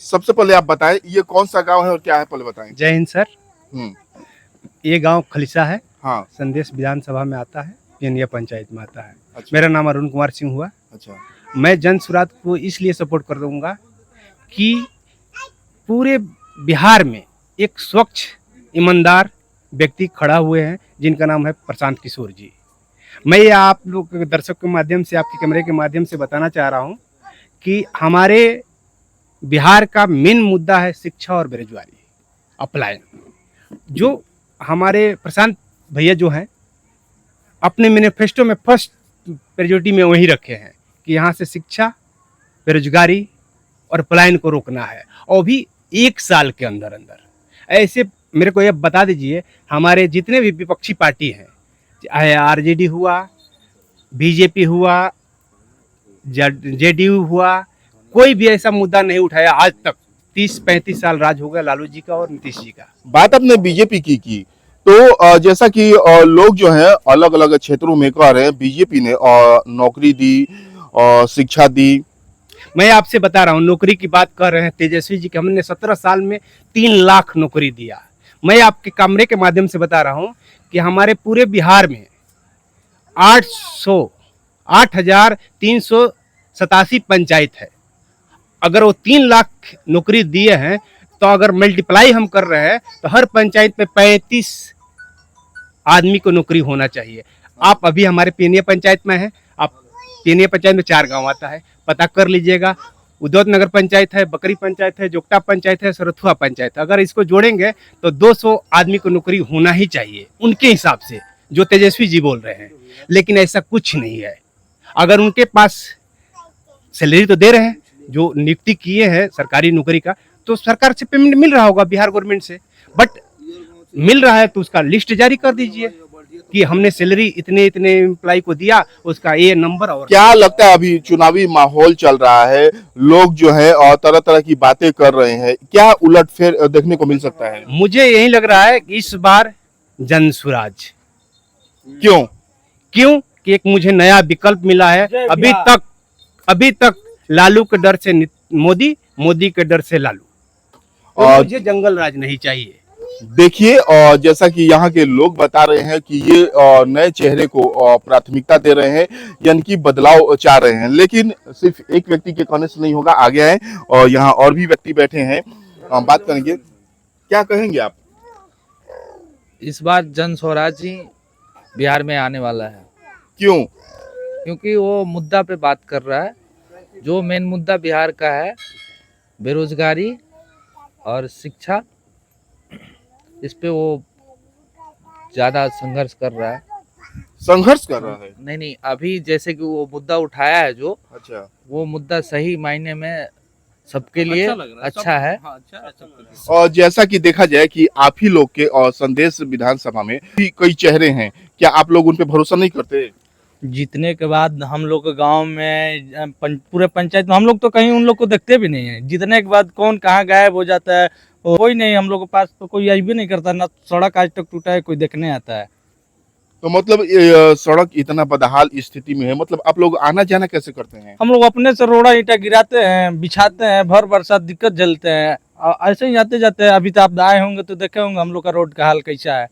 सबसे पहले आप बताएं ये कौन सा गांव है और क्या है, पहले बताएं। जय हिंद सर। हम्म। ये गांव खलिसा है, हाँ। संदेश विधानसभा में आता है, पिनिया पंचायत में आता है। अच्छा। मेरा नाम अरुण कुमार सिंह हुआ। अच्छा। मैं जन सुराज को इसलिए सपोर्ट कर दूंगा कि पूरे बिहार में एक स्वच्छ ईमानदार व्यक्ति खड़ा हुए हैं जिनका नाम है प्रशांत किशोर जी। मैं ये आप लोग दर्शक के माध्यम से, आपके कैमरे के माध्यम से बताना चाह रहा हूँ कि हमारे बिहार का मेन मुद्दा है शिक्षा और बेरोजगारी, अप्लाई। जो हमारे प्रशांत भैया जो हैं अपने मैनिफेस्टो में फर्स्ट प्रायोरिटी में वही रखे हैं कि यहाँ से शिक्षा, बेरोजगारी और पलायन को रोकना है, और भी 1 साल के अंदर अंदर। ऐसे मेरे को ये बता दीजिए, हमारे जितने भी विपक्षी पार्टी हैं, चाहे आरजेडी हुआ, बीजेपी हुआ, जेडीयू हुआ, कोई भी ऐसा मुद्दा नहीं उठाया आज तक। 30-35 साल राज हो गया लालू जी का और नीतीश जी का। बात आपने बीजेपी की तो जैसा कि लोग जो हैं अलग अलग क्षेत्रों में कह रहे हैं बीजेपी ने नौकरी दी और शिक्षा दी। मैं आपसे बता रहा हूँ, नौकरी की बात कर रहे हैं तेजस्वी जी की, हमने 17 साल में 3 लाख नौकरी दिया। मैं आपके कैमरे के माध्यम से बता रहा हूँ कि हमारे पूरे बिहार में 8,387 पंचायत है। अगर वो 3 लाख नौकरी दिए हैं तो अगर मल्टीप्लाई हम कर रहे हैं तो हर पंचायत में 35 आदमी को नौकरी होना चाहिए। आप अभी हमारे पेनिया पंचायत में हैं, आप पेनिया पंचायत में 4 गांव आता है, पता कर लीजिएगा। उदौत नगर पंचायत है, बकरी पंचायत है, जोगटा पंचायत है, सरथुआ पंचायत है। अगर इसको जोड़ेंगे तो 200 आदमी को नौकरी होना ही चाहिए उनके हिसाब से, जो तेजस्वी जी बोल रहे हैं। लेकिन ऐसा कुछ नहीं है। अगर उनके पास सैलरी तो दे रहे हैं, जो नियुक्ति किए हैं सरकारी नौकरी का, तो सरकार से पेमेंट मिल रहा होगा, बिहार गवर्नमेंट से। बट मिल रहा है तो उसका लिस्ट जारी कर दीजिए कि हमने सैलरी इतने इतने एम्प्लॉय को दिया, उसका ये नंबर। और क्या लगता है अभी चुनावी माहौल चल रहा है, लोग जो है और तरह तरह की बातें कर रहे हैं, क्या उलटफेर देखने को मिल सकता है? मुझे यही लग रहा है कि इस बार जन सुराज। क्यों? कि एक मुझे नया विकल्प मिला है। अभी तक लालू के डर से मोदी, मोदी के डर से लालू, और मुझे जंगल राज नहीं चाहिए। देखिए, और जैसा कि यहाँ के लोग बता रहे हैं कि ये नए चेहरे को प्राथमिकता दे रहे हैं, यानी कि बदलाव चाह रहे हैं। लेकिन सिर्फ एक व्यक्ति के कहने से नहीं होगा, आगे आए और यहाँ और भी व्यक्ति बैठे हैं, बात करेंगे। क्या कहेंगे आप? इस बार जन स्वराज ही बिहार में आने वाला है। क्यों? क्योंकि वो मुद्दा पे बात कर रहा है। जो मेन मुद्दा बिहार का है, बेरोजगारी और शिक्षा, इस पे वो ज्यादा संघर्ष कर रहा है। संघर्ष कर रहा है? नहीं, अभी जैसे कि वो मुद्दा उठाया है जो, अच्छा, वो मुद्दा सही मायने में सबके लिए अच्छा है। और जैसा कि देखा जाए कि आप ही लोग के और संदेश विधानसभा में भी कई चेहरे हैं, क्या आप लोग उन पे भरोसा नहीं करते? जीतने के बाद हम लोग के गांव में पूरे पंचायत में हम लोग तो कहीं उन लोग को देखते भी नहीं है। जीतने के बाद कौन कहाँ गायब हो जाता है, कोई नहीं। हम लोग के पास तो कोई आई भी नहीं करता, ना सड़क आज तक टूटा है, कोई देखने आता है। तो मतलब सड़क इतना बदहाल स्थिति में है, मतलब आप लोग आना जाना कैसे करते हैं? हम लोग अपने से रोड़ा ईंटा गिराते हैं, बिछाते हैं, भर बरसात दिक्कत झेलते हैं, ऐसे ही आते जाते हैं। अभी तो आप आए होंगे तो देखे होंगे हम लोग का रोड का हाल कैसा है।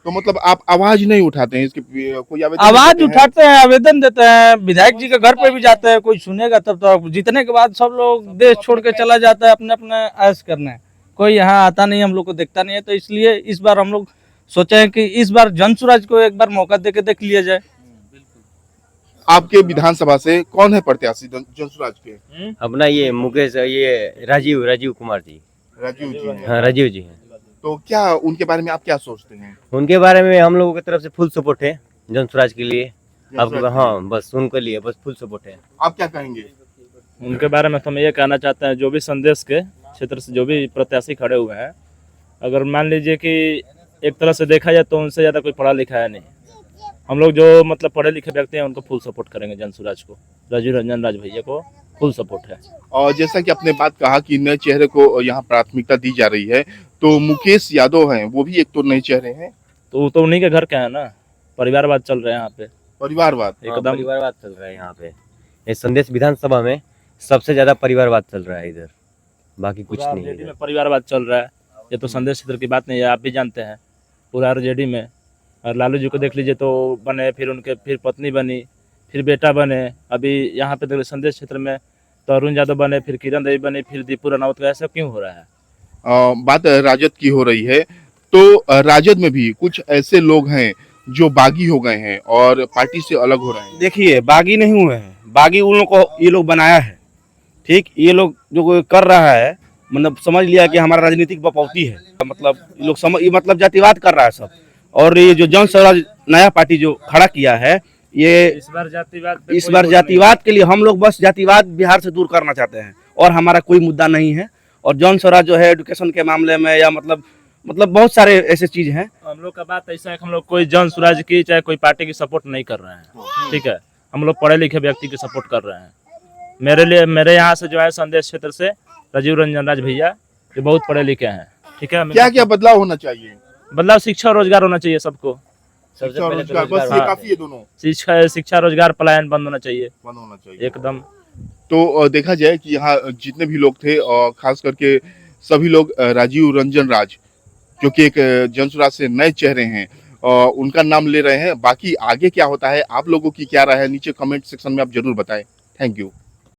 तो मतलब आप आवाज नहीं उठाते हैं इसके? कोई आवाज उठाते हैं, आवेदन देते हैं, विधायक जी के घर पे भी जाते हैं, कोई सुनेगा तब तो। जीतने के बाद सब लोग देश छोड़ के चला जाता है अपने अपने ऐश करने, कोई यहाँ आता नहीं, हम लोग को देखता नहीं है। तो इसलिए इस बार हम लोग सोचे हैं कि इस बार जन सुराज को एक बार मौका देके देख लिया जाए। आपके विधानसभा से कौन है प्रत्याशी जन सुराज के? अपना ये मुकेश, ये राजीव कुमार जी। राजीव जी हैं। हाँ, राजीव जी हैं। तो क्या उनके बारे में आप क्या सोचते हैं? उनके बारे में हम लोगों की तरफ से फुल सपोर्ट है जन स्वराज के लिए। आपको हाँ, बस उनके लिए बस फुल सपोर्ट है। आप क्या कहेंगे? उनके बारे में तो हम ये कहना चाहते हैं, जो भी संदेश के क्षेत्र से जो भी प्रत्याशी खड़े हुए हैं, अगर मान लीजिए कि एक तरह से देखा जाए तो उनसे ज़्यादा कोई पढ़ा लिखा है नहीं। हम लोग जो मतलब पढ़े लिखे व्यक्ति हैं उनको फुल सपोर्ट करेंगे। जन सुराज को, राजीव रंजन राज भैया को फुल सपोर्ट है। और जैसा कि आपने बात कहा कि नए चेहरे को यहाँ प्राथमिकता दी जा रही है, तो मुकेश यादव हैं, वो भी एक तो नए चेहरे हैं। तो उन्हीं के घर के हैं ना, परिवारवाद चल रहा है यहाँ पे। परिवारवाद एकदम परिवारवाद चल रहा है यहाँ पे। इस संदेश विधानसभा में सबसे ज्यादा परिवारवाद चल रहा है इधर। बाकी कुछ पूरा नहीं आरजेडी है। में परिवारवाद चल रहा है। ये तो संदेश क्षेत्र की बात नहीं है, आप भी जानते हैं। पूरा आरजेडी में, और लालू जी को देख लीजिए, तो बने, फिर उनके फिर पत्नी बनी, फिर बेटा बने। अभी यहाँ पे संदेश क्षेत्र में तो अरुण यादव बने, फिर किरण देवी बने, फिर दीपू राणावत का। ऐसा क्यों हो रहा है? बात राजद की हो रही है, तो राजद में भी कुछ ऐसे लोग हैं जो बागी हो गए हैं और पार्टी से अलग हो रहे हैं। देखिए, बागी नहीं हुए हैं, बागी उन लोग को ये लोग बनाया है। ठीक, ये लोग जो कर रहा है, मतलब समझ लिया कि हमारा राजनीतिक बपौती है, मतलब ये लोग समझ, ये मतलब जातिवाद कर रहा है सब। और ये जो जन स्वराज नया पार्टी जो खड़ा किया है, ये इस बार जातिवाद पे इस कोई बार वोट जातिवाद के लिए हम लोग बस जातिवाद बिहार से दूर करना चाहते हैं, और हमारा कोई मुद्दा नहीं है। और जन स्वराज जो है एजुकेशन के मामले में, या मतलब बहुत सारे ऐसे चीज हैं। नहीं। हम लोग का बात ऐसा है कि हम लोग कोई जन स्वराज की चाहे कोई पार्टी की सपोर्ट नहीं कर रहे हैं, ठीक है। हम लोग पढ़े लिखे व्यक्ति की सपोर्ट कर रहे हैं। मेरे यहाँ से जो है संदेश क्षेत्र से राजीव रंजन राज भैया, ये बहुत पढ़े लिखे हैं, ठीक है। क्या क्या बदलाव होना चाहिए? बदलाव शिक्षा और रोजगार होना चाहिए सबको। सबसे शिक्षा और पहले तो रोजगार, बस रोजगार ये काफी है दोनों शिक्षा रोजगार पलायन बंद होना चाहिए बंद होना चाहिए एकदम। तो देखा जाए कि यहाँ जितने भी लोग थे, खास करके सभी लोग राजीव रंजन राज, जो कि एक जनसुराज से नए चेहरे हैं, उनका नाम ले रहे हैं। बाकी आगे क्या होता है, आप लोगों की क्या राय है, नीचे कमेंट सेक्शन में आप जरूर बताएं। Thank you.